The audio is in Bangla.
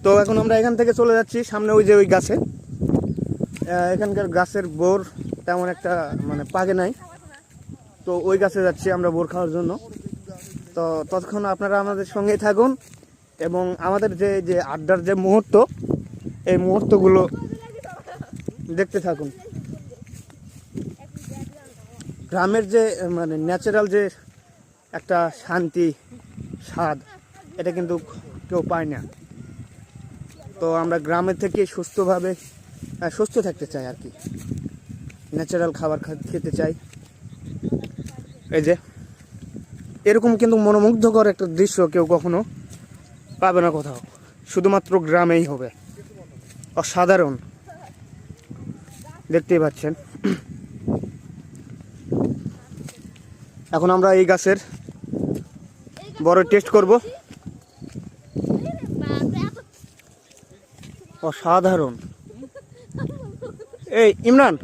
তো এখন আমরা এখান থেকে চলে যাচ্ছি সামনে ওই যে ওই গাছে, এখানকার গাছের বোর তেমন একটা মানে পাকে নাই, তো ওই গাছে যাচ্ছি আমরা বোর খাওয়ার জন্য। তো ততক্ষণ আপনারা আমাদের সঙ্গেই থাকুন এবং আমাদের যে যে আড্ডার যে মুহূর্ত, এই মুহূর্তগুলো দেখতে থাকুন। গ্রামের যে মানে ন্যাচারাল যে একটা শান্তি স্বাদ, এটা কিন্তু কেউ পায় না। তো আমরা গ্রামের থেকে সুস্থভাবে সুস্থ থাকতে চাই আর কি, ন্যাচারাল খাবার খেতে চাই। এই যে এরকম কিন্তু মনোমুগ্ধকর একটা দৃশ্য কেউ কখনো পাবে না কোথাও, শুধুমাত্র গ্রামেই হবে। অসাধারণ, দেখতেই পাচ্ছেন। এখন আমরা এই গাছের বড় টেস্ট করব। অসাধারণ। এই ইমরান,